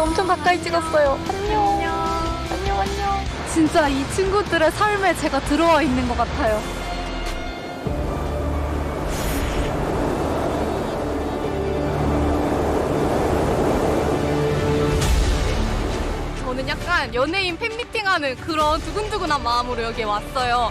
저 엄청 가까이 찍었어요. 안녕. 안녕, 안녕. 진짜 이 친구들의 삶에 제가 들어와 있는 것 같아요. 저는 약간 연예인 팬미팅하는 그런 두근두근한 마음으로 여기에 왔어요.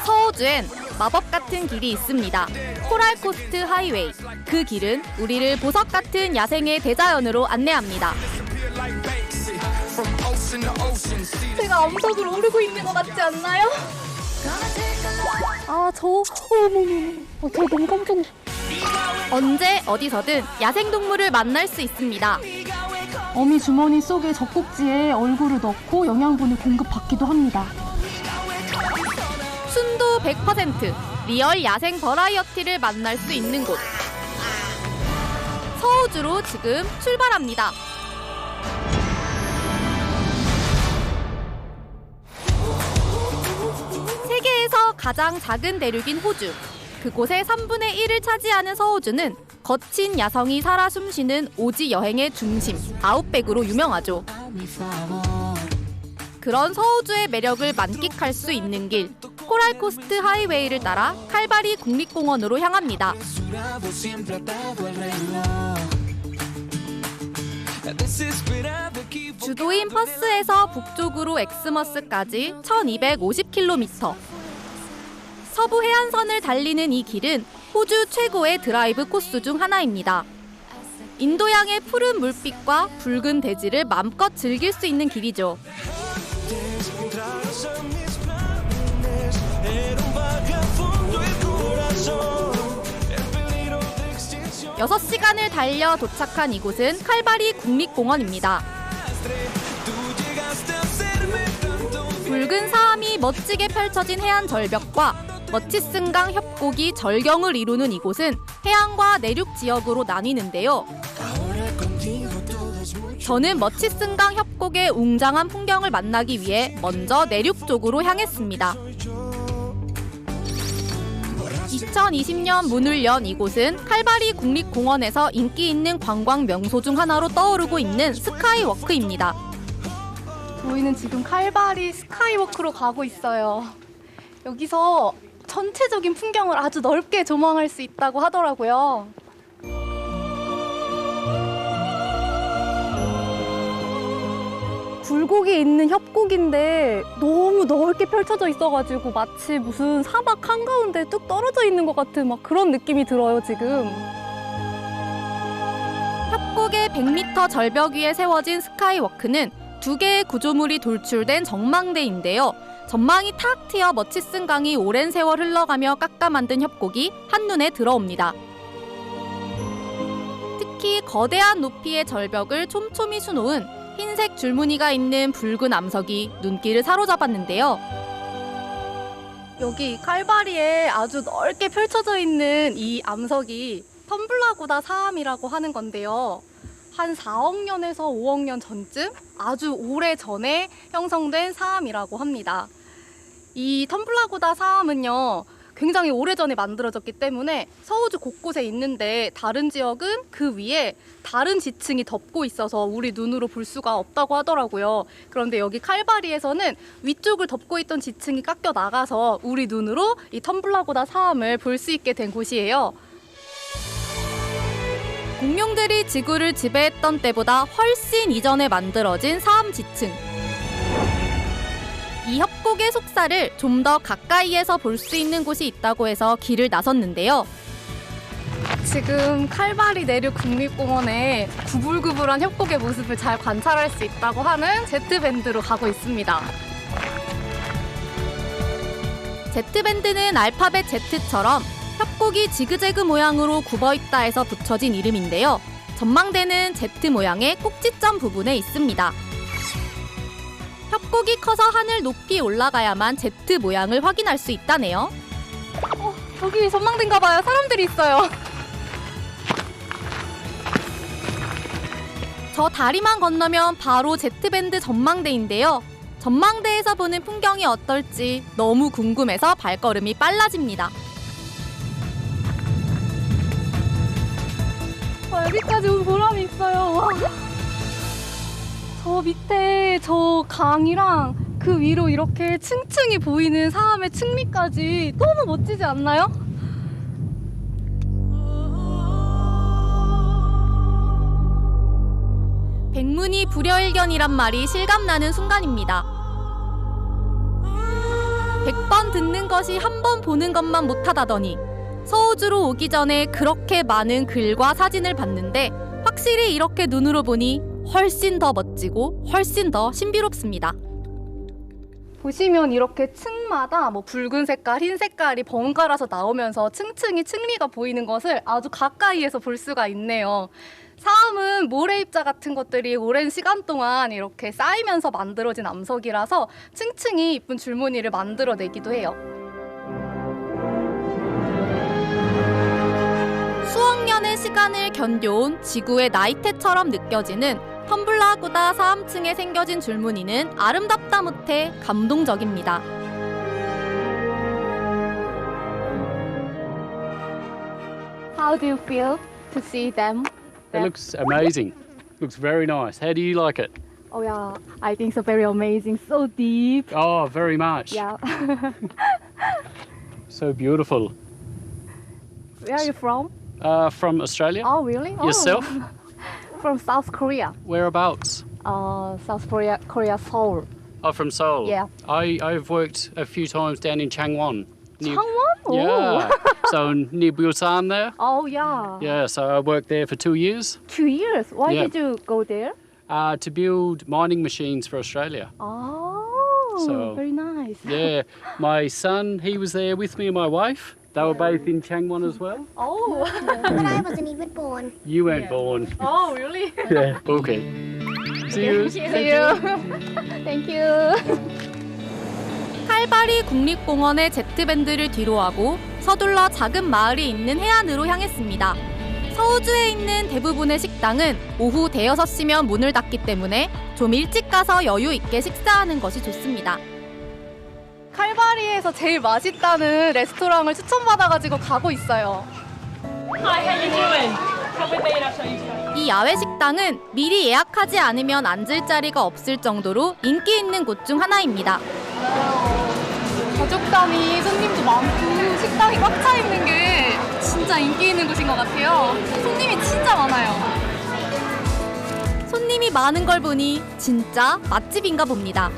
서호주엔 마법 같은 길이 있습니다. 코랄코스트 하이웨이. 그 길은 우리를 보석 같은 야생의 대자연으로 안내합니다. 제가 암석을 오르고 있는 것 같지 않나요? 어머, 저 너무 깜짝 놀랐어요. 언제 어디서든 야생동물을 만날 수 있습니다. 어미 주머니 속에 젖꼭지에 얼굴을 넣고 영양분을 공급받기도 합니다. 순도 100%, 리얼 야생 버라이어티를 만날 수 있는 곳. 서호주로 지금 출발합니다. 세계에서 가장 작은 대륙인 호주. 그곳의 3분의 1을 차지하는 서호주는 거친 야성이 살아 숨쉬는 오지 여행의 중심, 아웃백으로 유명하죠. 그런 서호주의 매력을 만끽할 수 있는 길, 코랄코스트 하이웨이를 따라 칼바리 국립공원으로 향합니다. 주도인 퍼스에서 북쪽으로 엑스머스까지 1250km. 서부 해안선을 달리는 이 길은 호주 최고의 드라이브 코스 중 하나입니다. 인도양의 푸른 물빛과 붉은 대지를 맘껏 즐길 수 있는 길이죠. 6시간을 달려 도착한 이곳은 칼바리 국립공원입니다. 붉은 사암이 멋지게 펼쳐진 해안 절벽과 머치슨강 협곡이 절경을 이루는 이곳은 해안과 내륙 지역으로 나뉘는데요. 저는 머치슨강 협곡의 웅장한 풍경을 만나기 위해 먼저 내륙 쪽으로 향했습니다. 2020년 문을 연 이곳은 칼바리 국립공원에서 인기 있는 관광 명소 중 하나로 떠오르고 있는 스카이워크입니다. 저희는 지금 칼바리 스카이워크로 가고 있어요. 여기서 전체적인 풍경을 아주 넓게 조망할 수 있다고 하더라고요. 굴곡이 있는 협곡인데 너무 넓게 펼쳐져 있어가지고 마치 무슨 사막 한가운데 뚝 떨어져 있는 것 같은 막 그런 느낌이 들어요, 지금. 협곡의 100m 절벽 위에 세워진 스카이워크는 2개의 구조물이 돌출된 전망대인데요. 전망이 탁 트여 머치슨강이 오랜 세월 흘러가며 깎아 만든 협곡이 한눈에 들어옵니다. 특히 거대한 높이의 절벽을 촘촘히 수놓은 흰색 줄무늬가 있는 붉은 암석이 눈길을 사로잡았는데요. 여기 칼바리에 아주 넓게 펼쳐져 있는 이 암석이 텀블라구다 사암이라고 하는 건데요. 한 4억 년에서 5억 년 전쯤 아주 오래 전에 형성된 사암이라고 합니다. 이 텀블라구다 사암은요, 굉장히 오래전에 만들어졌기 때문에 서호주 곳곳에 있는데 다른 지역은 그 위에 다른 지층이 덮고 있어서 우리 눈으로 볼 수가 없다고 하더라고요. 그런데 여기 칼바리에서는 위쪽을 덮고 있던 지층이 깎여 나가서 우리 눈으로 이 텀블라구다 사암을 볼 수 있게 된 곳이에요. 공룡들이 지구를 지배했던 때보다 훨씬 이전에 만들어진 사암 지층. 이 협곡의 속살을 좀 더 가까이에서 볼 수 있는 곳이 있다고 해서 길을 나섰는데요. 지금 칼바리 내륙 국립공원에 구불구불한 협곡의 모습을 잘 관찰할 수 있다고 하는 제트밴드로 가고 있습니다. 제트밴드는 알파벳 Z처럼 협곡이 지그재그 모양으로 굽어있다 해서 붙여진 이름인데요. 전망대는 Z 모양의 꼭지점 부분에 있습니다. 협곡이 커서 하늘 높이 올라가야만 Z 모양을 확인할 수 있다네요. 여기 전망대인가 봐요. 사람들이 있어요. 저 다리만 건너면 바로 제트밴드 전망대인데요. 전망대에서 보는 풍경이 어떨지 너무 궁금해서 발걸음이 빨라집니다. 여기까지 온 보람이 있어요. 와. 저 밑에 저 강이랑 그 위로 이렇게 층층이 보이는 사암의 층리까지 너무 멋지지 않나요? 백문이 불여일견이란 말이 실감나는 순간입니다. 100번 듣는 것이 한 번 보는 것만 못하다더니 서호주로 오기 전에 그렇게 많은 글과 사진을 봤는데 확실히 이렇게 눈으로 보니 훨씬 더 멋지고 훨씬 더 신비롭습니다. 보시면 이렇게 층마다 뭐 붉은 색깔, 흰 색깔이 번갈아서 나오면서 층층이 층리가 보이는 것을 아주 가까이에서 볼 수가 있네요. 사암은 모래입자 같은 것들이 오랜 시간 동안 이렇게 쌓이면서 만들어진 암석이라서 층층이 이쁜 줄무늬를 만들어내기도 해요. 수억 년의 시간을 견뎌온 지구의 나이테처럼 느껴지는 텀블라구다 사암층에 생겨진 줄무늬는 아름답다 못해 감동적입니다. How do you feel to see them? It looks amazing. Looks very nice. How do you like it? Oh yeah, I think so very amazing, so deep. Oh, very much. Yeah. So beautiful. Where are you from? From Australia. Oh really? Yourself? Oh. From South Korea. Whereabouts? South Korea, Seoul. Oh, from Seoul. Yeah. I've worked a few times down in Changwon. Changwon? Yeah. So near Busan there. Oh yeah. Yeah. So I worked there for 2 years 2 years. Why Yeah. did you go there? to build mining machines for Australia. Oh, So- very nice. Yeah. My son, he was there with me and my wife. They were both in Changwon as well. Oh. But I wasn't even born. You weren't born. Oh really? Yeah. Okay. See you. See you. Thank you. 칼바리 국립공원의 제트밴드를 뒤로하고 서둘러 작은 마을이 있는 해안으로 향했습니다. 서호주에 있는 대부분의 식당은 오후 5시면 문을 닫기 때문에 좀 일찍 가서 여유 있게 식사하는 것이 좋습니다. 칼바리에서 제일 맛있다는 레스토랑을 추천받아가지고 가고 있어요. Hi, how you doing? Come with me and I'll show you something. 이 야외 식당은 미리 예약하지 않으면 앉을 자리가 없을 정도로 인기 있는 곳 중 하나입니다. 가족 단위 손님도 많고 식당이 꽉 차 있는 게 진짜 인기 있는 곳인 것 같아요. 손님이 진짜 많아요. 손님이 많은 걸 보니 진짜 맛집인가 봅니다.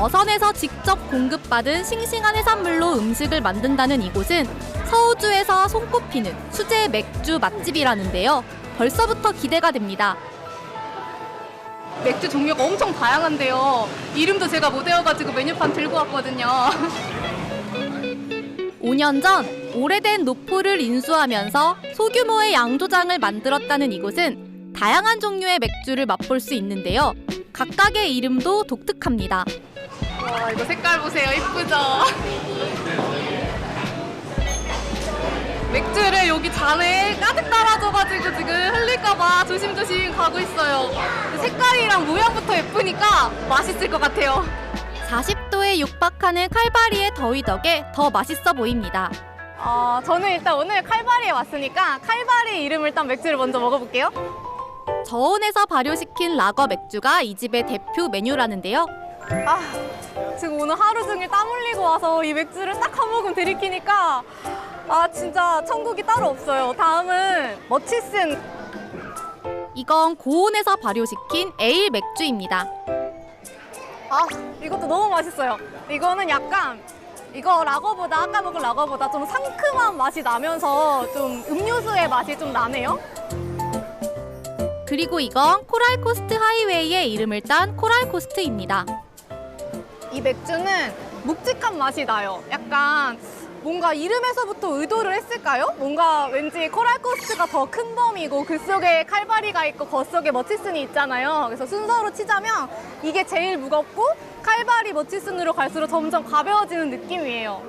어선에서 직접 공급받은 싱싱한 해산물로 음식을 만든다는 이곳은 서호주에서 손꼽히는 수제 맥주 맛집이라는데요. 벌써부터 기대가 됩니다. 맥주 종류가 엄청 다양한데요. 이름도 제가 못 외워가지고 메뉴판 들고 왔거든요. 5년 전 오래된 노포를 인수하면서 소규모의 양조장을 만들었다는 이곳은 다양한 종류의 맥주를 맛볼 수 있는데요. 각각의 이름도 독특합니다. 와, 이거 색깔 보세요. 이쁘죠? 맥주를 여기 잔에 가득 따라줘가지고 지금 흘릴까봐 조심조심 가고 있어요. 색깔이랑 모양부터 예쁘니까 맛있을 것 같아요. 40도에 육박하는 칼바리의 더위 덕에 더 맛있어 보입니다. 저는 일단 오늘 칼바리에 왔으니까 칼바리 이름 일단 맥주를 먼저 먹어볼게요. 저온에서 발효시킨 라거 맥주가 이 집의 대표 메뉴라는데요. 지금 오늘 하루 종일 땀 흘리고 와서 이 맥주를 딱 한 모금 들이키니까 진짜 천국이 따로 없어요. 다음은 머치슨. 이건 고온에서 발효시킨 에일 맥주입니다. 이것도 너무 맛있어요. 이거는 약간 이거 라거보다 아까 먹은 라거보다 좀 상큼한 맛이 나면서 좀 음료수의 맛이 좀 나네요. 그리고 이건 코랄코스트 하이웨이의 이름을 딴 코랄코스트입니다. 이 맥주는 묵직한 맛이 나요. 약간 뭔가 이름에서부터 의도를 했을까요? 뭔가 왠지 코랄코스트가 더 큰 범이고 그 속에 칼바리가 있고 그 속에 머치슨이 있잖아요. 그래서 순서로 치자면 이게 제일 무겁고 칼바리 머치슨으로 갈수록 점점 가벼워지는 느낌이에요.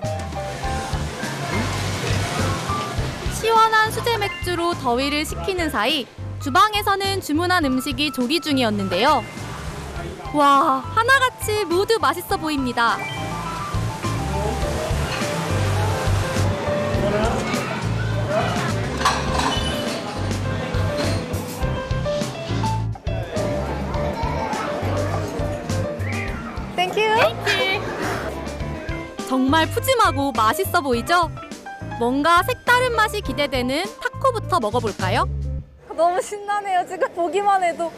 시원한 수제 맥주로 더위를 식히는 사이 주방에서는 주문한 음식이 조리 중이었는데요. 와, 하나같이 모두 맛있어 보입니다. 땡큐. 정말 푸짐하고 맛있어 보이죠? 뭔가 색다른 맛이 기대되는 타코부터 먹어볼까요? 너무 신나네요. 지금 보기만 해도.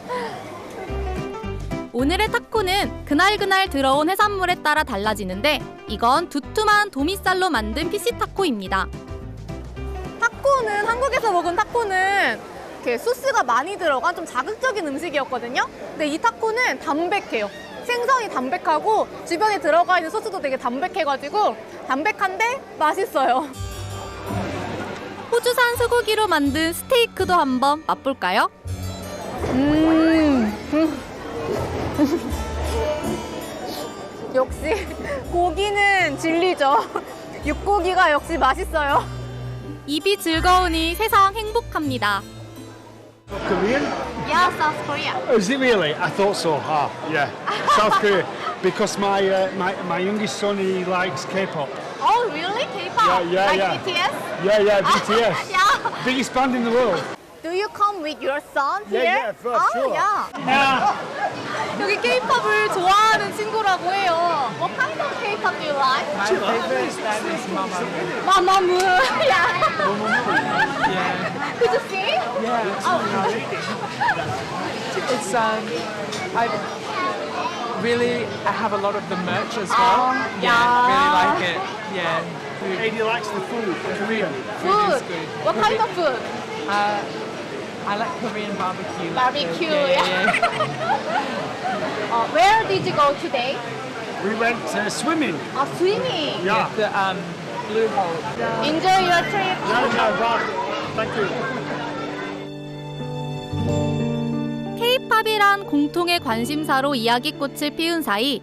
오늘의 타코는 그날그날 들어온 해산물에 따라 달라지는데 이건 두툼한 도미살로 만든 피시 타코입니다. 타코는 한국에서 먹은 타코는 이렇게 소스가 많이 들어간 좀 자극적인 음식이었거든요. 근데 이 타코는 담백해요. 생선이 담백하고 주변에 들어가 있는 소스도 되게 담백해가지고 담백한데 맛있어요. 호주산 소고기로 만든 스테이크도 한번 맛볼까요? 역시 고기는 진리죠. 육고기가 역시 맛있어요. 입이 즐거우니 세상 행복합니다. Korean? Yeah, South Korea. Oh, is it really? I thought so. Ah, yeah. South Korea. Because my youngest son, he likes K-pop. Oh, really? K-pop? Yeah, like yeah. BTS? Yeah, BTS. Yeah. Biggest band in the world. Do you come with your son Yeah, here? yeah, for oh, sure. Yeah. 여기 K-pop을 좋아하는 친구라고 해요. What kind of K-pop do you like? My favorite band is Mamamoo. Mamamoo. Yeah. Yeah. Could you sing? Yeah. Oh. It's I have a lot of the merch as well. yeah. Really like it. Yeah. He likes the food, Korean. Food. is good. What kind of food? I like Korean barbecue. Barbecue, Yeah. Where did you go today? We went swimming. Swimming. Yeah. The Blue Hole. Enjoy your trip. Thank you. K-팝이란 공통의 관심사로 이야기꽃을 피운 사이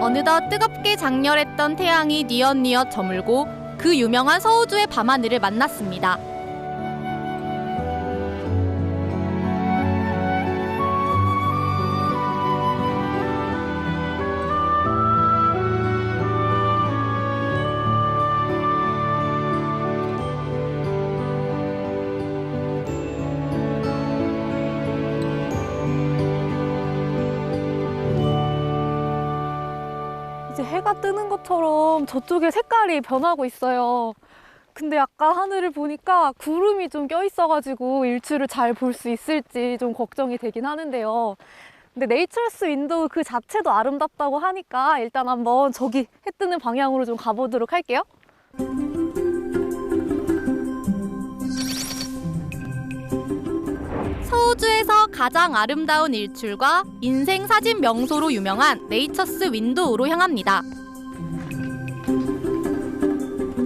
어느덧 뜨겁게 장렬했던 태양이 뉘엿뉘엿 저물고 그 유명한 서우주의 밤하늘을 만났습니다. 이제 해가 뜨는 것처럼 저쪽에 색깔이 변하고 있어요. 근데 아까 하늘을 보니까 구름이 좀 껴있어가지고 일출을 잘 볼 수 있을지 좀 걱정이 되긴 하는데요. 근데 네이처스 윈도우 그 자체도 아름답다고 하니까 일단 한번 저기 해 뜨는 방향으로 좀 가보도록 할게요. 서우주에서 가장 아름다운 일출과 인생 사진 명소로 유명한 네이처스 윈도우로 향합니다.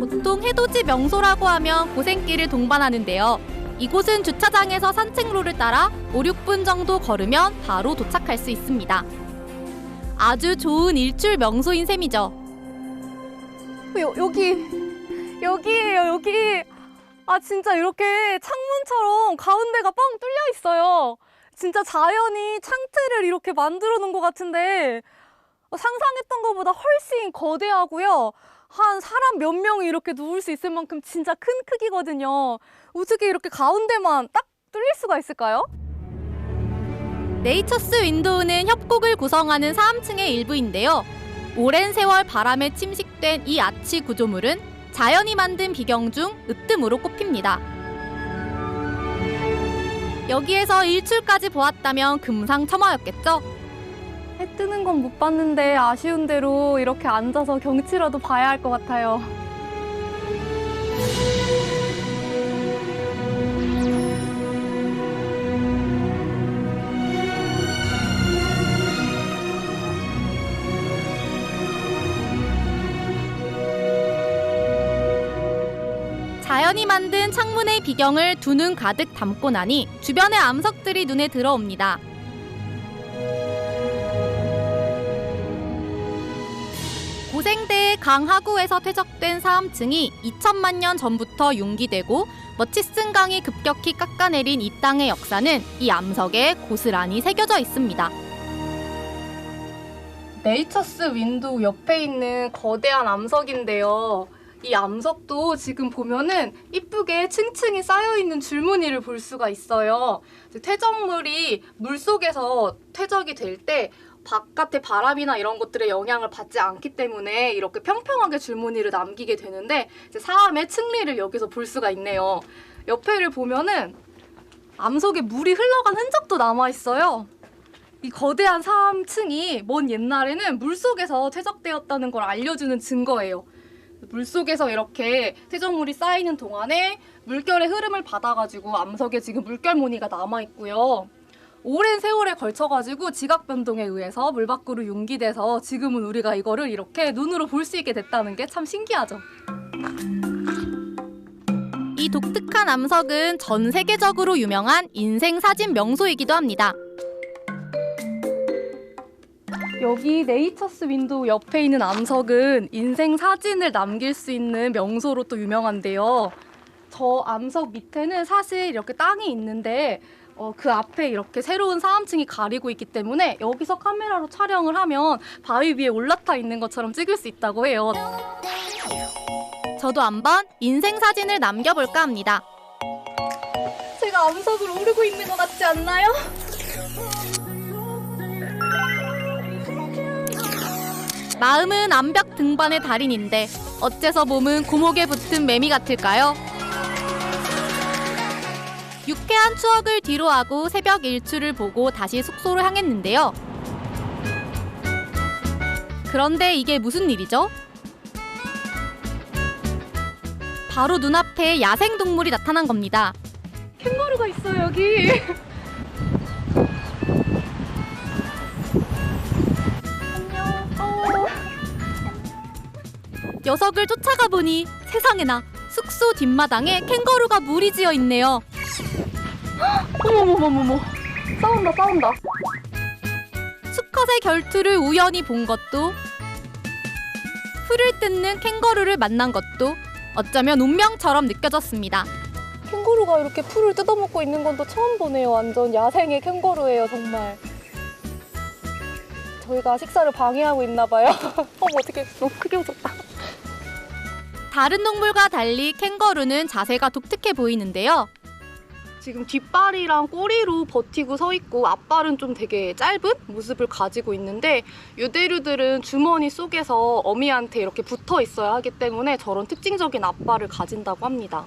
보통 해돋이 명소라고 하면 고생길을 동반하는데요. 이곳은 주차장에서 산책로를 따라 5, 6분 정도 걸으면 바로 도착할 수 있습니다. 아주 좋은 일출 명소인 셈이죠. 여기예요, 여기. 아, 진짜 이렇게 창문처럼 가운데가 뻥 뚫려 있어요. 진짜 자연이 창틀을 이렇게 만들어 놓은 것 같은데 상상했던 것보다 훨씬 거대하고요. 한 사람 몇 명이 이렇게 누울 수 있을 만큼 진짜 큰 크기거든요. 어떻게 이렇게 가운데만 딱 뚫릴 수가 있을까요? 네이처스 윈도우는 협곡을 구성하는 3층의 일부인데요. 오랜 세월 바람에 침식된 이 아치 구조물은 자연이 만든 비경 중 으뜸으로 꼽힙니다. 여기에서 일출까지 보았다면 금상첨화였겠죠? 해 뜨는 건 못 봤는데 아쉬운 대로 이렇게 앉아서 경치라도 봐야 할 것 같아요. 자연이 만든 창문의 비경을 두 눈 가득 담고 나니 주변의 암석들이 눈에 들어옵니다. 고생대의 강하구에서 퇴적된 사암층이 2천만 년 전부터 융기되고 머치슨 강이 급격히 깎아내린 이 땅의 역사는 이 암석에 고스란히 새겨져 있습니다. 네이처스 윈도우 옆에 있는 거대한 암석인데요. 이 암석도 지금 보면은 이쁘게 층층이 쌓여있는 줄무늬를 볼 수가 있어요. 퇴적물이 물속에서 퇴적이 될 때 바깥의 바람이나 이런 것들의 영향을 받지 않기 때문에 이렇게 평평하게 줄무늬를 남기게 되는데 이제 사암의 층리를 여기서 볼 수가 있네요. 옆에를 보면은 암석에 물이 흘러간 흔적도 남아있어요. 이 거대한 사암층이 먼 옛날에는 물속에서 퇴적되었다는 걸 알려주는 증거예요. 물속에서 이렇게 퇴적물이 쌓이는 동안에 물결의 흐름을 받아가지고 암석에 지금 물결 무늬가 남아있고요. 오랜 세월에 걸쳐가지고 지각 변동에 의해서 물 밖으로 융기돼서 지금은 우리가 이거를 이렇게 눈으로 볼 수 있게 됐다는 게 참 신기하죠. 이 독특한 암석은 전 세계적으로 유명한 인생 사진 명소이기도 합니다. 여기 네이처스 윈도우 옆에 있는 암석은 인생 사진을 남길 수 있는 명소로 또 유명한데요. 저 암석 밑에는 사실 이렇게 땅이 있는데 그 앞에 이렇게 새로운 사암층이 가리고 있기 때문에 여기서 카메라로 촬영을 하면 바위 위에 올라타 있는 것처럼 찍을 수 있다고 해요. 저도 한번 인생 사진을 남겨볼까 합니다. 제가 암석을 오르고 있는 것 같지 않나요? 마음은 암벽 등반의 달인인데 어째서 몸은 고목에 붙은 매미 같을까요? 유쾌한 추억을 뒤로하고 새벽 일출을 보고 다시 숙소로 향했는데요. 그런데 이게 무슨 일이죠? 바로 눈앞에 야생동물이 나타난 겁니다. 캥거루가 있어요, 여기. 녀석을 쫓아가 보니 세상에나 숙소 뒷마당에 캥거루가 무리지어 있네요. 어머머머머머. 싸운다. 수컷의 결투를 우연히 본 것도, 풀을 뜯는 캥거루를 만난 것도 어쩌면 운명처럼 느껴졌습니다. 캥거루가 이렇게 풀을 뜯어먹고 있는 건 또 처음 보네요. 완전 야생의 캥거루예요, 정말. 저희가 식사를 방해하고 있나 봐요. 어머, 어떡해. 너무 크게 웃었다. 다른 동물과 달리 캥거루는 자세가 독특해 보이는데요. 지금 뒷발이랑 꼬리로 버티고 서 있고 앞발은 좀 되게 짧은 모습을 가지고 있는데 유대류들은 주머니 속에서 어미한테 이렇게 붙어 있어야 하기 때문에 저런 특징적인 앞발을 가진다고 합니다.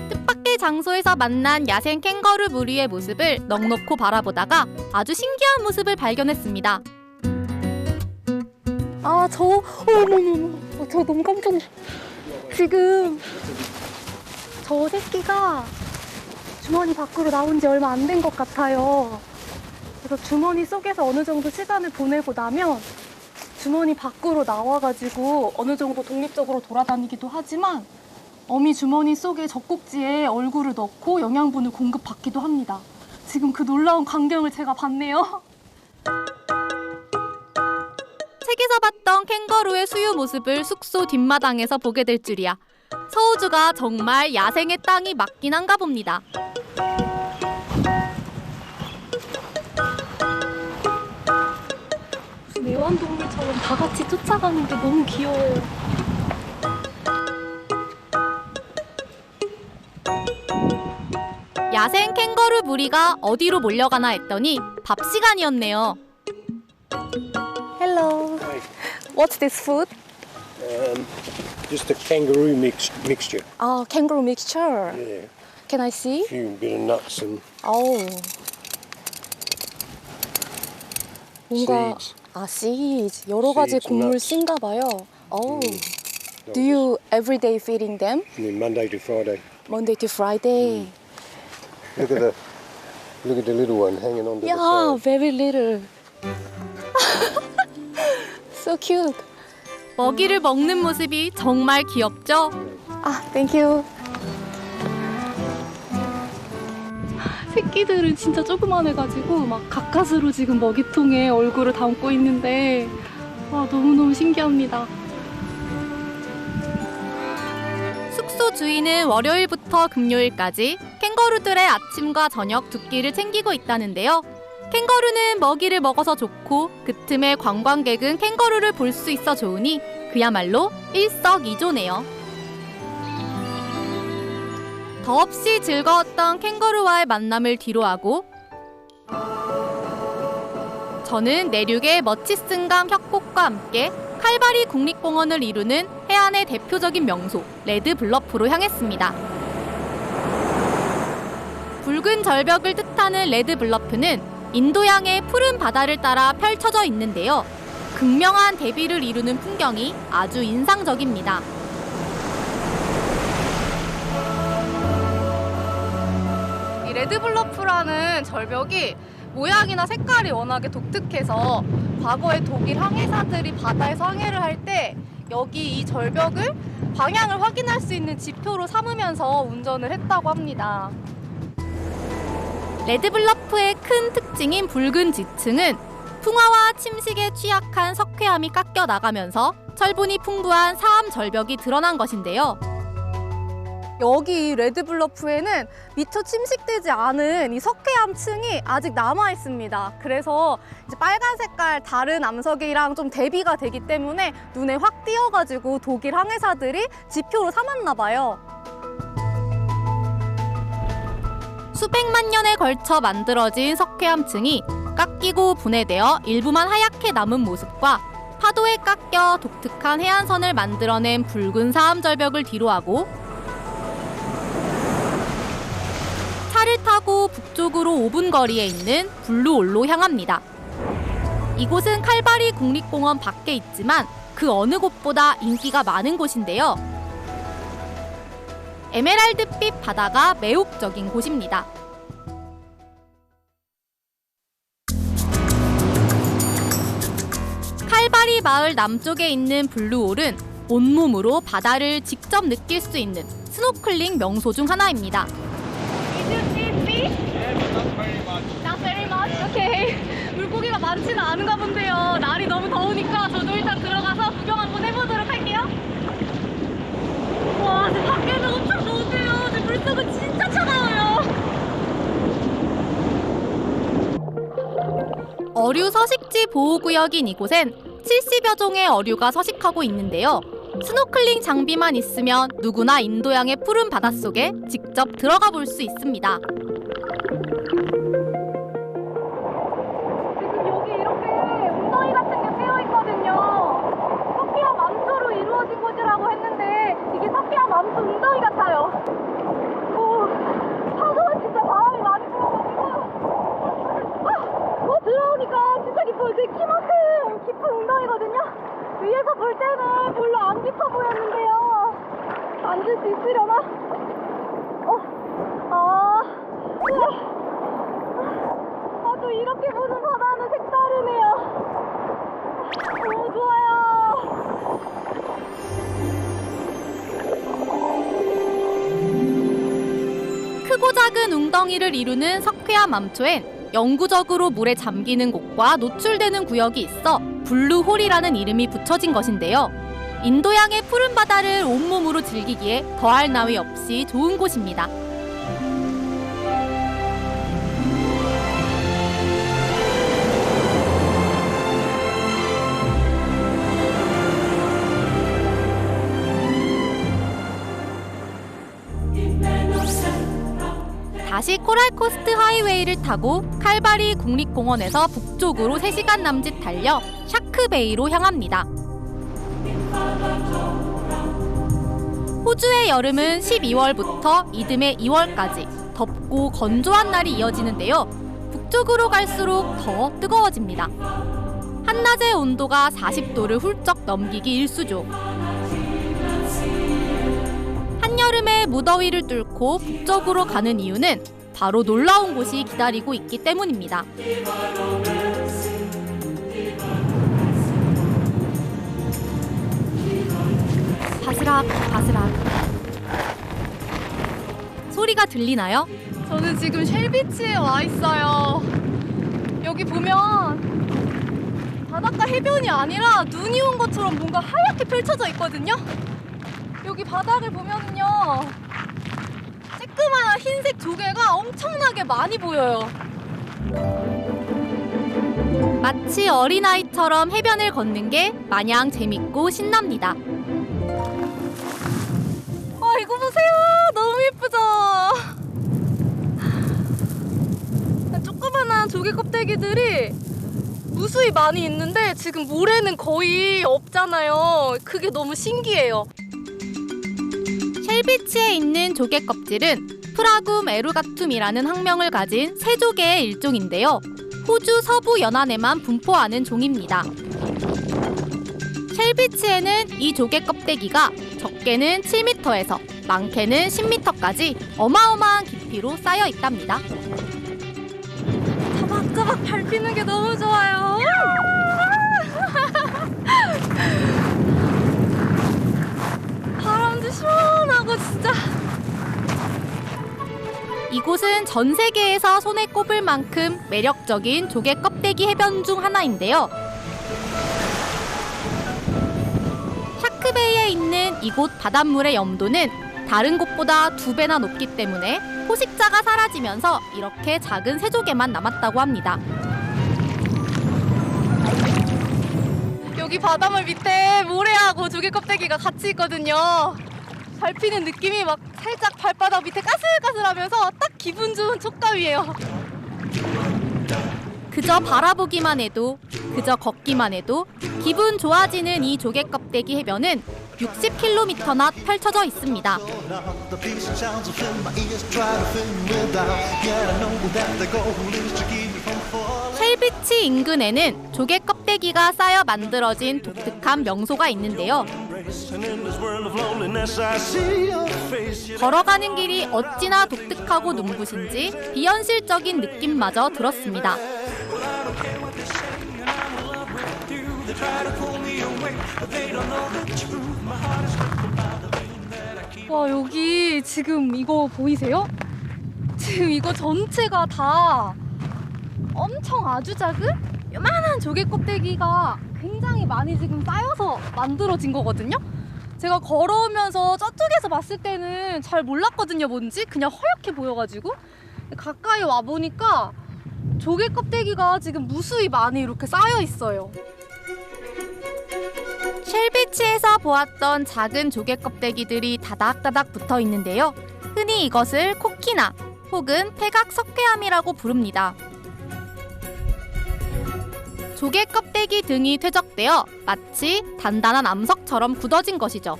뜻밖의 장소에서 만난 야생 캥거루 무리의 모습을 넋놓고 바라보다가 아주 신기한 모습을 발견했습니다. 어머머머. 저 너무 깜짝 놀랐어요. 지금 저 새끼가 주머니 밖으로 나온 지 얼마 안 된 것 같아요. 그래서 주머니 속에서 어느 정도 시간을 보내고 나면 주머니 밖으로 나와가지고 어느 정도 독립적으로 돌아다니기도 하지만 어미 주머니 속에 젖꼭지에 얼굴을 넣고 영양분을 공급받기도 합니다. 지금 그 놀라운 광경을 제가 봤네요. 책에서 봤던 캥거루의 수유 모습을 숙소 뒷마당에서 보게 될 줄이야. 서우주가 정말 야생의 땅이 맞긴 한가 봅니다. 무슨 애완동물처럼 다 같이 쫓아가는 게 너무 귀여워요. 야생 캥거루 무리가 어디로 몰려가나 했더니 밥 시간이었네요. Hello. What's this food? Just a kangaroo mixture. Oh, kangaroo mixture. Yeah. Can I see? A few bit of nuts and Oh. 뭔가 seeds. seeds. 여러 가지 Seeds and 곡물 nuts. 씨인가 봐요. Oh. Do you every day feeding them? And then Monday to Friday. Monday to Friday. Look at the little one hanging on to Yeah, the side. very little. So cute. 먹이를 먹는 모습이 정말 귀엽죠? 아, 땡큐. 새끼들은 진짜 조그만해가지고 막 가까스로 지금 먹이통에 얼굴을 담고 있는데 와, 너무너무 신기합니다. 숙소 주인은 월요일부터 금요일까지 캥거루들의 아침과 저녁 두 끼를 챙기고 있다는데요. 캥거루는 먹이를 먹어서 좋고 그 틈에 관광객은 캥거루를 볼 수 있어 좋으니 그야말로 일석이조네요. 더없이 즐거웠던 캥거루와의 만남을 뒤로하고 저는 내륙의 머치슨강 협곡과 함께 칼바리 국립공원을 이루는 해안의 대표적인 명소 레드블러프로 향했습니다. 붉은 절벽을 뜻하는 레드블러프는 인도양의 푸른 바다를 따라 펼쳐져 있는데요. 극명한 대비를 이루는 풍경이 아주 인상적입니다. 이 레드블러프라는 절벽이 모양이나 색깔이 워낙에 독특해서 과거에 독일 항해사들이 바다에서 항해를 할 때 여기 이 절벽을 방향을 확인할 수 있는 지표로 삼으면서 운전을 했다고 합니다. 레드블러프의 큰 특징인 붉은 지층은 풍화와 침식에 취약한 석회암이 깎여 나가면서 철분이 풍부한 사암 절벽이 드러난 것인데요. 여기 레드블러프에는 미처 침식되지 않은 이 석회암층이 아직 남아 있습니다. 그래서 이제 빨간 색깔 다른 암석이랑 좀 대비가 되기 때문에 눈에 확 띄어가지고 독일 항해사들이 지표로 삼았나 봐요. 수백만 년에 걸쳐 만들어진 석회암층이 깎이고 분해되어 일부만 하얗게 남은 모습과 파도에 깎여 독특한 해안선을 만들어낸 붉은 사암 절벽을 뒤로하고 차를 타고 북쪽으로 5분 거리에 있는 블루올로 향합니다. 이곳은 칼바리 국립공원 밖에 있지만 그 어느 곳보다 인기가 많은 곳인데요. 에메랄드빛 바다가 매혹적인 곳입니다. 칼바리 마을 남쪽에 있는 블루올은 온몸으로 바다를 직접 느낄 수 있는 스노클링 명소 중 하나입니다. Not very much. 오케이. 물고기가 많지는 않은가 본데요. 날이 너무 더우니까 저도 일단 들어가서 구경 한번 해보도록 할게요. 와, 지금 밖에는 엄청 더운데요. 지금 물속은 진짜 차가워요. 어류 서식지 보호구역인 이곳엔 70여 종의 어류가 서식하고 있는데요. 스노클링 장비만 있으면 누구나 인도양의 푸른 바닷속에 직접 들어가 볼 수 있습니다. 지금 여기 이렇게 웅덩이 같은 게 패여 있거든요. 석회암 암초로 이루어진 곳이라고 했는데 이게 석회암 암초 웅덩이 같아요. 오, 파도가 진짜 바람이 많이 불어가지고 들어오니까 진짜 깊어요. 제 키만큼 깊은 웅덩이거든요. 위에서 볼 때는 별로 안 깊어 보였는데요. 앉을 수 있으려나? 우와. 또 이렇게 보는 바다는 색다르네요. 너무 좋아요. 크고 작은 웅덩이를 이루는 석회암 암초엔 영구적으로 물에 잠기는 곳과 노출되는 구역이 있어 블루홀이라는 이름이 붙여진 것인데요. 인도양의 푸른 바다를 온몸으로 즐기기에 더할 나위 없이 좋은 곳입니다. 다시 코랄코스트 하이웨이를 타고 칼바리 국립공원에서 북쪽으로 3시간 남짓 달려 샤크베이로 향합니다. 호주의 여름은 12월부터 이듬해 2월까지 덥고 건조한 날이 이어지는데요. 북쪽으로 갈수록 더 뜨거워집니다. 한낮의 온도가 40도를 훌쩍 넘기기 일쑤죠. 한여름의 무더위를 뚫고 북쪽으로 가는 이유는 바로 놀라운 곳이 기다리고 있기 때문입니다. 바스락 바스락 소리가 들리나요? 저는 지금 쉘비치에 와 있어요. 여기 보면 바닷가 해변이 아니라 눈이 온 것처럼 뭔가 하얗게 펼쳐져 있거든요. 여기 바닥을 보면은요, 쬐끄만 흰색 조개가 엄청나게 많이 보여요. 마치 어린아이처럼 해변을 걷는 게 마냥 재밌고 신납니다. 이거 보세요. 너무 예쁘죠? 조그만한 조개 껍데기들이 무수히 많이 있는데 지금 물에는 거의 없잖아요. 그게 너무 신기해요. 쉘비치에 있는 조개 껍질은 프라굼 에루가툼이라는 학명을 가진 새조개의 일종인데요. 호주 서부 연안에만 분포하는 종입니다. 쉘비치에는 이 조개 껍데기가 적게는 7m에서 많게는 10m까지 어마어마한 깊이로 쌓여 있답니다. 자박자박 밟히는 게 너무 좋아요. 바람도 시원하고 진짜. 이곳은 전 세계에서 손에 꼽을 만큼 매력적인 조개 껍데기 해변 중 하나인데요. 샤크베이에 있는 이곳 바닷물의 염도는 다른 곳보다 2배나 높기 때문에 포식자가 사라지면서 이렇게 작은 새조개만 남았다고 합니다. 여기 바닷물 밑에 모래하고 조개 껍데기가 같이 있거든요. 밟히는 느낌이 막 살짝 발바닥 밑에 까슬까슬하면서 딱 기분 좋은 촉감이에요. 그저 바라보기만 해도, 그저 걷기만 해도 기분 좋아지는 이 조개 껍데기 해변은 60km나 펼쳐져 있습니다. 쉘비치 인근에는 조개 껍데기가 쌓여 만들어진 독특한 명소가 있는데요. 걸어가는 길이 어찌나 독특하고 눈부신지 비현실적인 느낌마저 들었습니다. 와, 여기 지금 이거 보이세요? 지금 이거 전체가 다 엄청 아주 작은 요만한 조개 껍데기가 굉장히 많이 지금 쌓여서 만들어진 거거든요. 제가 걸어오면서 저쪽에서 봤을 때는 잘 몰랐거든요. 뭔지 그냥 허옇게 보여가지고 가까이 와보니까 조개 껍데기가 지금 무수히 많이 이렇게 쌓여 있어요. 쉘비치에서 보았던 작은 조개 껍데기들이 다닥다닥 붙어 있는데요. 흔히 이것을 코키나 혹은 패각 석회암이라고 부릅니다. 조개 껍데기 등이 퇴적되어 마치 단단한 암석처럼 굳어진 것이죠.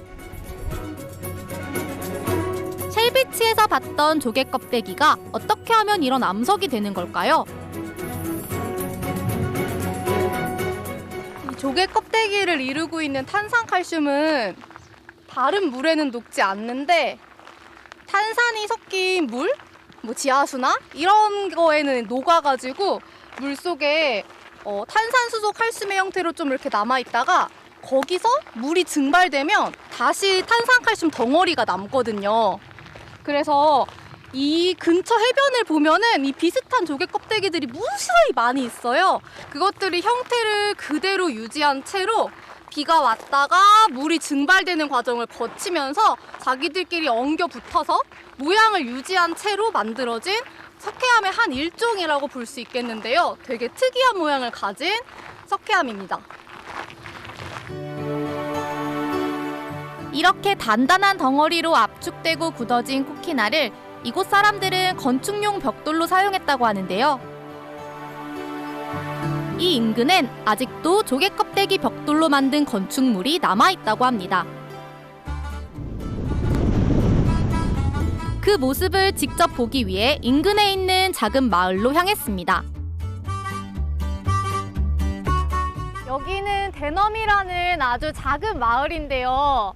쉘비치에서 봤던 조개 껍데기가 어떻게 하면 이런 암석이 되는 걸까요? 조개 껍데기를 이루고 있는 탄산칼슘은 다른 물에는 녹지 않는데 탄산이 섞인 물, 지하수나 이런 거에는 녹아가지고 물속에 탄산수소 칼슘의 형태로 좀 이렇게 남아있다가 거기서 물이 증발되면 다시 탄산칼슘 덩어리가 남거든요. 그래서 이 근처 해변을 보면은 이 비슷한 조개 껍데기들이 무수히 많이 있어요. 그것들이 형태를 그대로 유지한 채로 비가 왔다가 물이 증발되는 과정을 거치면서 자기들끼리 엉겨 붙어서 모양을 유지한 채로 만들어진 석회암의 한 일종이라고 볼 수 있겠는데요. 되게 특이한 모양을 가진 석회암입니다. 이렇게 단단한 덩어리로 압축되고 굳어진 코키나를 이곳 사람들은 건축용 벽돌로 사용했다고 하는데요. 이 인근엔 아직도 조개 껍데기 벽돌로 만든 건축물이 남아있다고 합니다. 그 모습을 직접 보기 위해 인근에 있는 작은 마을로 향했습니다. 여기는 데넘이라는 아주 작은 마을인데요.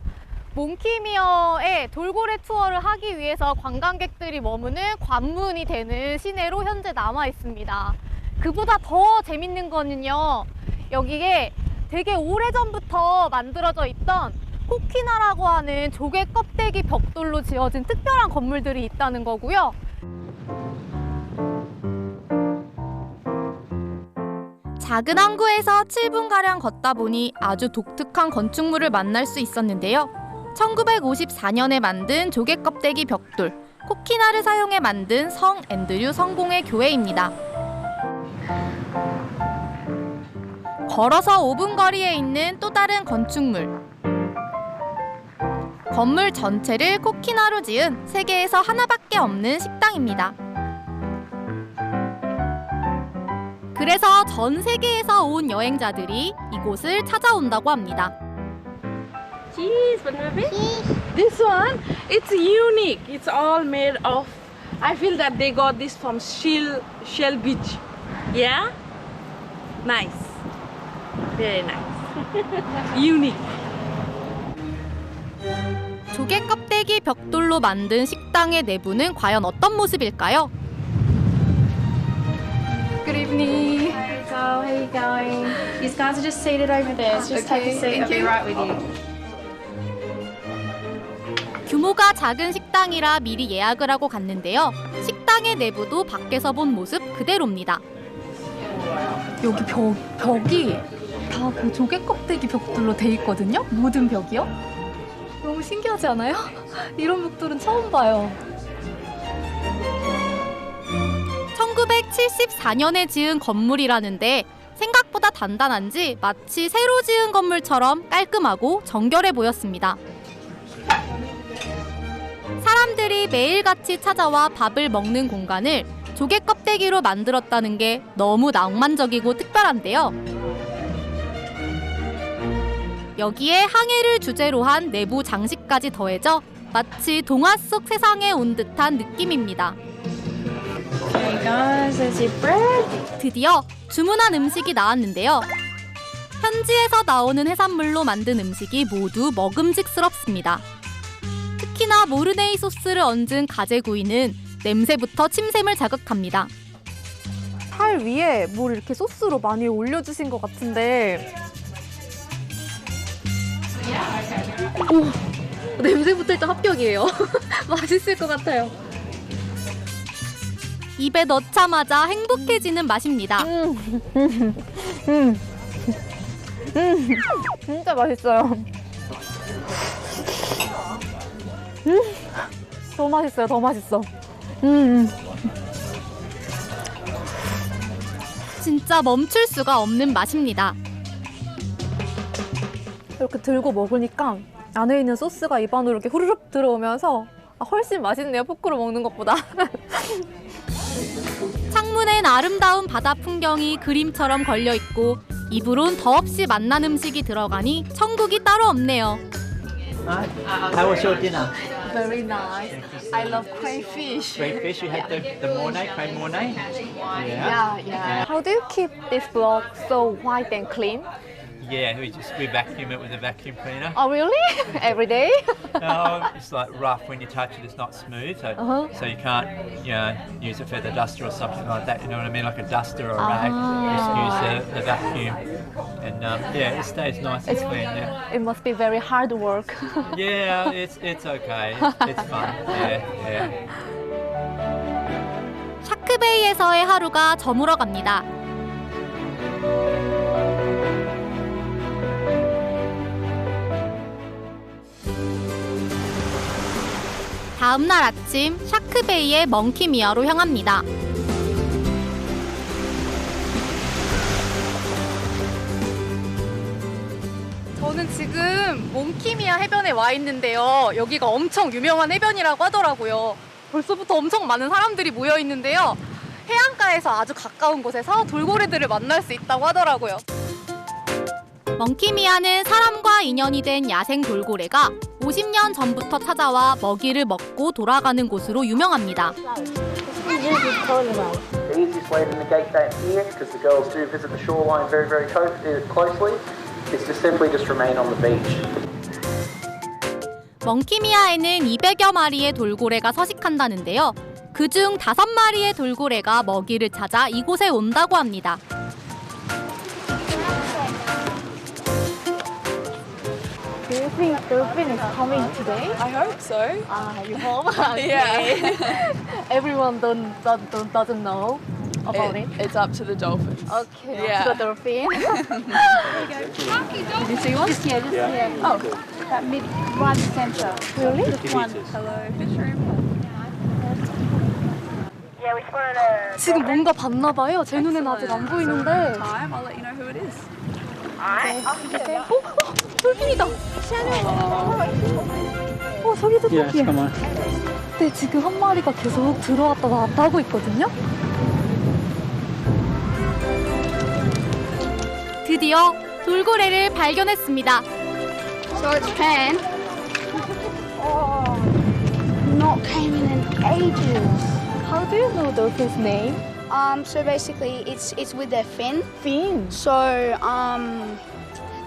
몽키미어의 돌고래 투어를 하기 위해서 관광객들이 머무는 관문이 되는 시내로 현재 남아 있습니다. 그보다 더 재밌는 거는요, 여기에 되게 오래전부터 만들어져 있던 코키나라고 하는 조개 껍데기 벽돌로 지어진 특별한 건물들이 있다는 거고요. 작은 항구에서 7분가량 걷다 보니 아주 독특한 건축물을 만날 수 있었는데요. 1954년에 만든 조개 껍데기 벽돌, 코키나를 사용해 만든 성 앤드류 성공회 교회입니다. 걸어서 5분 거리에 있는 또 다른 건축물. 건물 전체를 코키나로 지은 세계에서 하나밖에 없는 식당입니다. 그래서 전 세계에서 온 여행자들이 이곳을 찾아온다고 합니다. Cheese, but maybe this one, it's unique. It's all made of. I feel that they got this from Shell Beach. Yeah, nice, very nice, unique. 조개 껍데기 벽돌로 만든 식당의 내부는 과연 어떤 모습일까요? Good evening. How are you going? These guys are just seated over there. So just take a seat. I'll be right with you. 규모가 작은 식당이라 미리 예약을 하고 갔는데요. 식당의 내부도 밖에서 본 모습 그대로입니다. 여기 벽이 다 그 조개 껍데기 벽돌로 돼 있거든요. 모든 벽이요. 너무 신기하지 않아요? 이런 벽돌은 처음 봐요. 1974년에 지은 건물이라는데 생각보다 단단한지 마치 새로 지은 건물처럼 깔끔하고 정결해 보였습니다. 사람들이 매일같이 찾아와 밥을 먹는 공간을 조개 껍데기로 만들었다는 게 너무 낭만적이고 특별한데요. 여기에 항해를 주제로 한 내부 장식까지 더해져 마치 동화 속 세상에 온 듯한 느낌입니다. Hey guys, there's your bread. 드디어 주문한 음식이 나왔는데요. 현지에서 나오는 해산물로 만든 음식이 모두 먹음직스럽습니다. 특히나 모르네이 소스를 얹은 가재구이는 냄새부터 침샘을 자극합니다. 살 위에 뭘 이렇게 소스로 많이 올려주신 것 같은데 오, 냄새부터 일단 합격이에요. 맛있을 것 같아요. 입에 넣자마자 행복해지는 맛입니다. 진짜 맛있어요. 더 맛있어요. 더 맛있어. 진짜 멈출 수가 없는 맛입니다. 이렇게 들고 먹으니까 안에 있는 소스가 입 안으로 이렇게 후루룩 들어오면서 훨씬 맛있네요. 포크로 먹는 것보다. 창문엔 아름다운 바다 풍경이 그림처럼 걸려있고 입으론 더없이 맛난 음식이 들어가니 천국이 따로 없네요. How was your dinner? Very nice. I love crayfish. Crayfish, you had the mornay, creme mornay? Yeah. How do you keep this block so white and clean? Yeah, we vacuum it with a vacuum cleaner. Oh, really? Every day? No, it's like rough when you touch it. It's not smooth, so you can't, use a feather duster or something like that. You know what I mean, like a duster or a rag. Just use the vacuum, and it stays nice and clean. Yeah. It must be very hard work. Yeah, it's okay. It's fun. Yeah. 샤크베이에서의 하루가 저물어 갑니다. 다음 날 아침 샤크베이의 멍키미아로 향합니다. 저는 지금 몽키미아 해변에 와 있는데요. 여기가 엄청 유명한 해변이라고 하더라고요. 벌써부터 엄청 많은 사람들이 모여 있는데요. 해안가에서 아주 가까운 곳에서 돌고래들을 만날 수 있다고 하더라고요. 멍키미아는 사람과 인연이 된 야생 돌고래가 50년 전부터 찾아와 먹이를 먹고 돌아가는 곳으로 유명합니다. The easiest way to negate that here, because the girls do visit the shoreline very closely, is to simply just remain on the beach. 멍키미아에는 200여 마리의 돌고래가 서식한다는데요. 그중 5마리의 돌고래가 먹이를 찾아 이곳에 온다고 합니다. 오, you think dolphin is coming today? I hope so. You hope? Okay. Everyone doesn't know about it. It's up to the dolphins. Okay. Yeah. To the dolphin. Did you see one? Just here. Oh, that mid right center. Really? Just one. Hello, fish room. 지금 뭔가 봤나 봐요. 제 눈에는 아직 안 보이는데. Time, I'll let you know who it is. 돌핀이다. 저기도 Yes, 돌핀. come on. 네, 지금 한 마리가 계속 들어왔다 나왔다 하고 있거든요. 드디어 돌고래를 발견했습니다. So it's Pan. Not came in ages. How do you know dolphin's name? So basically, it's with their fin. Fin. So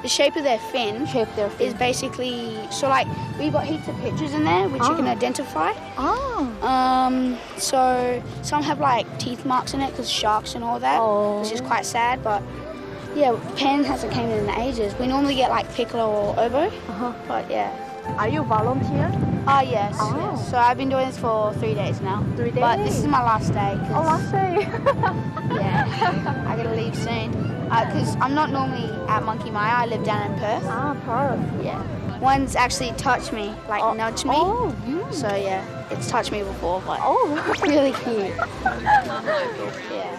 the shape of their fin is basically like we've got heaps of pictures in there which you can identify. So some have like teeth marks in it because sharks and all that, which is quite sad. But yeah, Pan hasn't came in ages. We normally get like piccolo or oboe, but yeah. Are you volunteer? Yes, yes. So I've been doing this for 3 days now. 3 days? But this is my last day. last day. Yeah, I gotta leave soon. Because I'm not normally at Monkey Maya. I live down in Perth. Perth. Yeah. One's actually touched me, like nudged me. So yeah, it's touched me before, but it's really cute. Yeah.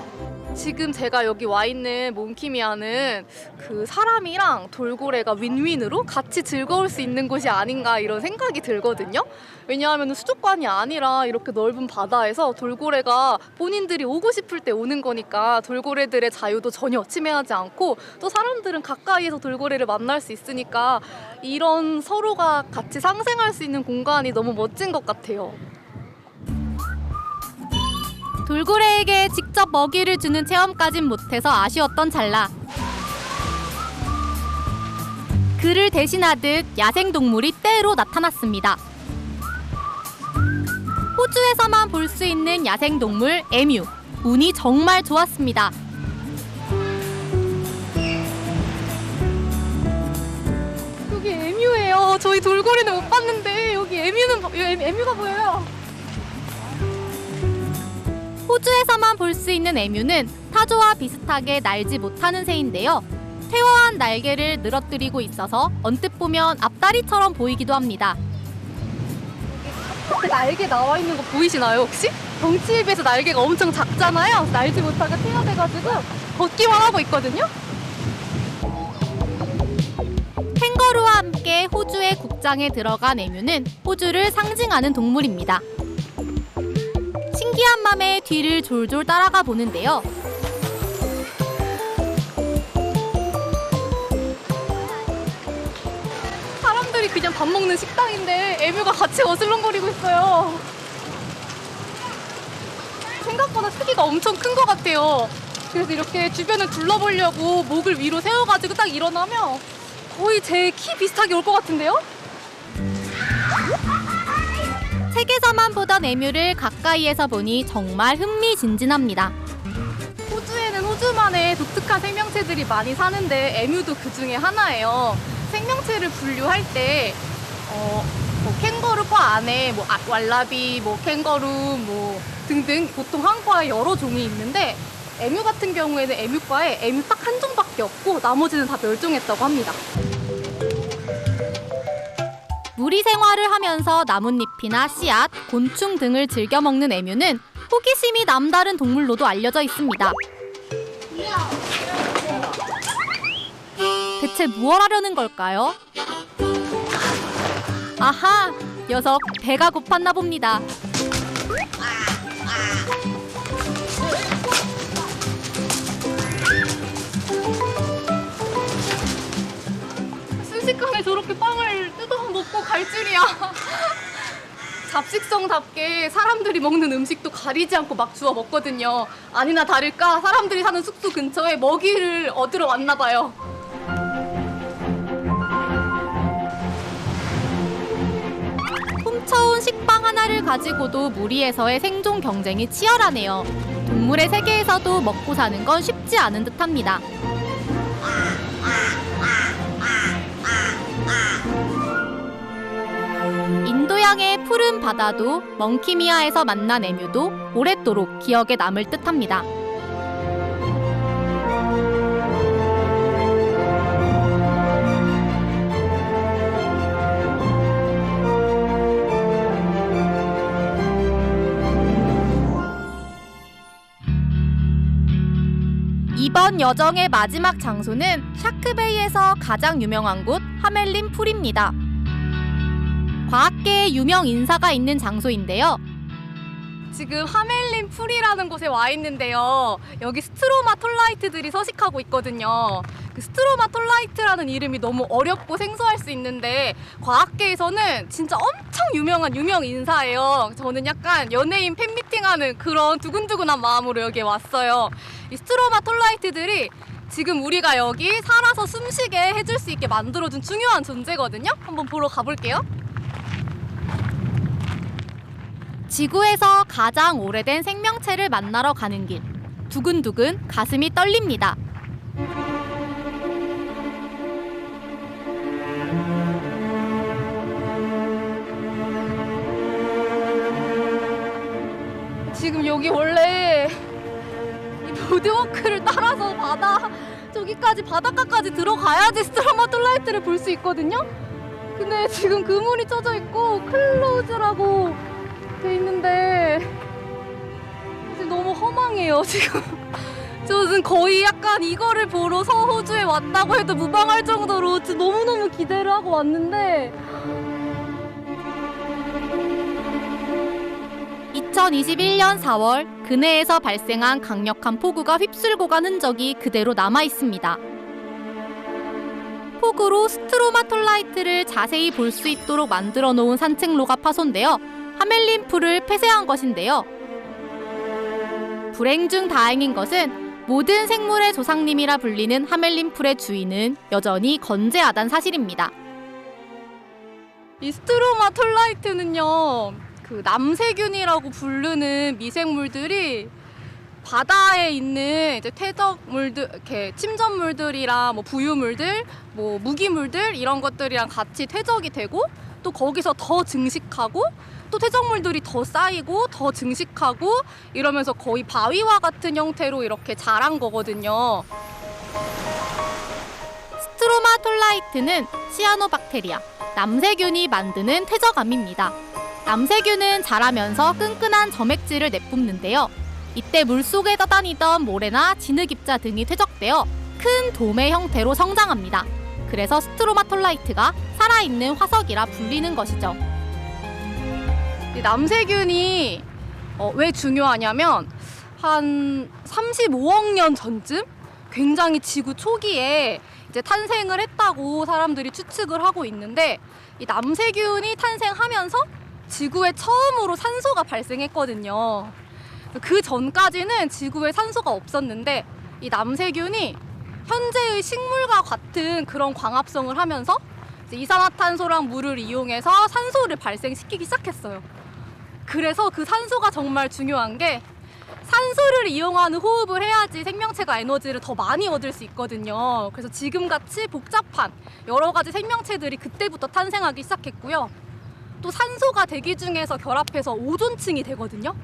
지금 제가 여기 와 있는 몽키미아는 그 사람이랑 돌고래가 윈윈으로 같이 즐거울 수 있는 곳이 아닌가 이런 생각이 들거든요. 왜냐하면 수족관이 아니라 이렇게 넓은 바다에서 돌고래가 본인들이 오고 싶을 때 오는 거니까 돌고래들의 자유도 전혀 침해하지 않고 또 사람들은 가까이에서 돌고래를 만날 수 있으니까 이런 서로가 같이 상생할 수 있는 공간이 너무 멋진 것 같아요. 돌고래에게 직접 먹이를 주는 체험까진 못해서 아쉬웠던 찰나. 그를 대신하듯 야생동물이 때로 나타났습니다. 호주에서만 볼 수 있는 야생동물 에뮤. 운이 정말 좋았습니다. 여기 에뮤예요. 저희 돌고래는 못 봤는데 여기 에뮤가 보여요. 호주에서만 볼 수 있는 에뮤는 타조와 비슷하게 날지 못하는 새인데요. 퇴화한 날개를 늘어뜨리고 있어서 언뜻 보면 앞다리처럼 보이기도 합니다. 그 날개 나와 있는 거 보이시나요 혹시? 덩치에 비해서 날개가 엄청 작잖아요. 날지 못하게 퇴화돼가지고 걷기만 하고 있거든요. 캥거루와 함께 호주의 국장에 들어간 에뮤는 호주를 상징하는 동물입니다. 신기한 맘에 뒤를 졸졸 따라가 보는데요. 사람들이 그냥 밥 먹는 식당인데 에뮤가 같이 어슬렁거리고 있어요. 생각보다 크기가 엄청 큰 것 같아요. 그래서 이렇게 주변을 둘러보려고 목을 위로 세워가지고 딱 일어나면 거의 제 키 비슷하게 올 것 같은데요? 책에서만 보던 에뮤를 가까이에서 보니 정말 흥미진진합니다. 호주에는 호주만의 독특한 생명체들이 많이 사는데 에뮤도 그 중에 하나예요. 생명체를 분류할 때 뭐 캥거루과 안에 뭐 왈라비, 뭐 캥거루, 뭐 등등 보통 한 과에 여러 종이 있는데 에뮤 같은 경우에는 에뮤과에 에뮤 딱 한 종밖에 없고 나머지는 다 멸종했다고 합니다. 무리 생활을 하면서 나뭇잎이나 씨앗, 곤충 등을 즐겨 먹는 에뮤는 호기심이 남다른 동물로도 알려져 있습니다. 대체 무엇 하려는 걸까요? 아하! 녀석 배가 고팠나 봅니다. 순식간에 저렇게 빵을 뜯어 먹고 갈 줄이야. 잡식성답게 사람들이 먹는 음식도 가리지 않고 막 주워 먹거든요. 아니나 다를까 사람들이 사는 숙소 근처에 먹이를 얻으러 왔나 봐요. 훔쳐온 식빵 하나를 가지고도 무리에서의 생존 경쟁이 치열하네요. 동물의 세계에서도 먹고 사는 건 쉽지 않은 듯합니다. 지구상의 푸른 바다도 멍키미아에서 만난 에뮤도 오랫도록 기억에 남을 듯합니다. 이번 여정의 마지막 장소는 샤크베이에서 가장 유명한 곳 하멜린 풀입니다. 과학계의 유명 인사가 있는 장소인데요. 지금 하멜린 풀이라는 곳에 와 있는데요. 여기 스트로마톨라이트들이 서식하고 있거든요. 그 스트로마톨라이트라는 이름이 너무 어렵고 생소할 수 있는데 과학계에서는 진짜 엄청 유명한 유명 인사예요. 저는 약간 연예인 팬미팅하는 그런 두근두근한 마음으로 여기에 왔어요. 이 스트로마톨라이트들이 지금 우리가 여기 살아서 숨쉬게 해줄 수 있게 만들어준 중요한 존재거든요. 한번 보러 가볼게요. 지구에서 가장 오래된 생명체를 만나러 가는 길. 두근두근 가슴이 떨립니다. 지금 여기 원래 이 보드워크를 따라서 저기까지 바닷가까지 들어가야지 스트로마톨라이트를 볼 수 있거든요. 근데 지금 그 문이 쳐져 있고 클로즈라고 돼 있는데 지금 너무 허망해요. 지금 저는 거의 약간 이거를 보러 서호주에 왔다고 해도 무방할 정도로 너무너무 기대를 하고 왔는데 2021년 4월 근해에서 발생한 강력한 폭우가 휩쓸고 간 흔적이 그대로 남아 있습니다. 폭우로 스트로마톨라이트를 자세히 볼 수 있도록 만들어 놓은 산책로가 파손되어 하멜린 풀을 폐쇄한 것인데요. 불행 중 다행인 것은 모든 생물의 조상님이라 불리는 하멜린 풀의 주인은 여전히 건재하다는 사실입니다. 이 스트로마톨라이트는요, 그 남세균이라고 부르는 미생물들이 바다에 있는 이제 퇴적물들, 이렇게 침전물들이랑 뭐 부유물들, 뭐 무기물들 이런 것들이랑 같이 퇴적이 되고 또 거기서 더 증식하고 또 퇴적물들이 더 쌓이고 더 증식하고 이러면서 거의 바위와 같은 형태로 이렇게 자란 거거든요. 스트로마톨라이트는 시아노박테리아, 남세균이 만드는 퇴적암입니다. 남세균은 자라면서 끈끈한 점액질을 내뿜는데요. 이때 물속에 떠다니던 모래나 진흙입자 등이 퇴적되어 큰 돔의 형태로 성장합니다. 그래서 스트로마톨라이트가 살아있는 화석이라 불리는 것이죠. 이 남세균이 왜 중요하냐면 한 35억 년 전쯤 굉장히 지구 초기에 이제 탄생을 했다고 사람들이 추측을 하고 있는데 이 남세균이 탄생하면서 지구에 처음으로 산소가 발생했거든요. 그 전까지는 지구에 산소가 없었는데 이 남세균이 현재의 식물과 같은 그런 광합성을 하면서 이제 이산화탄소랑 물을 이용해서 산소를 발생시키기 시작했어요. 그래서 그 산소가 정말 중요한 게 산소를 이용하는 호흡을 해야지 생명체가 에너지를 더 많이 얻을 수 있거든요. 그래서 지금같이 복잡한 여러 가지 생명체들이 그때부터 탄생하기 시작했고요. 또 산소가 대기 중에서 결합해서 오존층이 되거든요.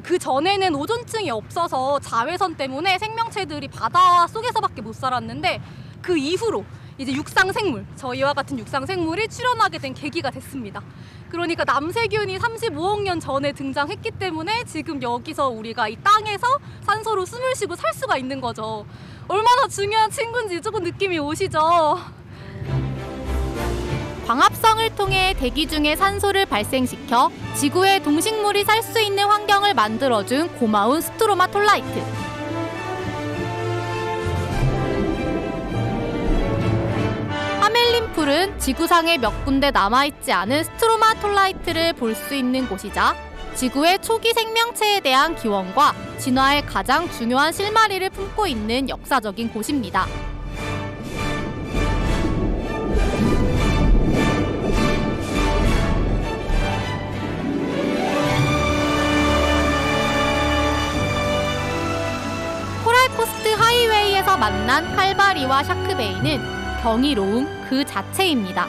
그 전에는 오존층이 없어서 자외선 때문에 생명체들이 바다 속에서밖에 못 살았는데 그 이후로 이제 육상생물, 저희와 같은 육상생물이 출현하게 된 계기가 됐습니다. 그러니까 남세균이 35억 년 전에 등장했기 때문에 지금 여기서 우리가 이 땅에서 산소로 숨을 쉬고 살 수가 있는 거죠. 얼마나 중요한 친구인지 조금 느낌이 오시죠? 광합성을 통해 대기 중에 산소를 발생시켜 지구의 동식물이 살 수 있는 환경을 만들어준 고마운 스트로마톨라이트. 하멜린 풀은 지구상에 몇 군데 남아있지 않은 스트로마톨라이트를 볼 수 있는 곳이자 지구의 초기 생명체에 대한 기원과 진화의 가장 중요한 실마리를 품고 있는 역사적인 곳입니다. 코랄코스트 하이웨이에서 만난 칼바리와 샤크베이는 경이로움 그 자체입니다.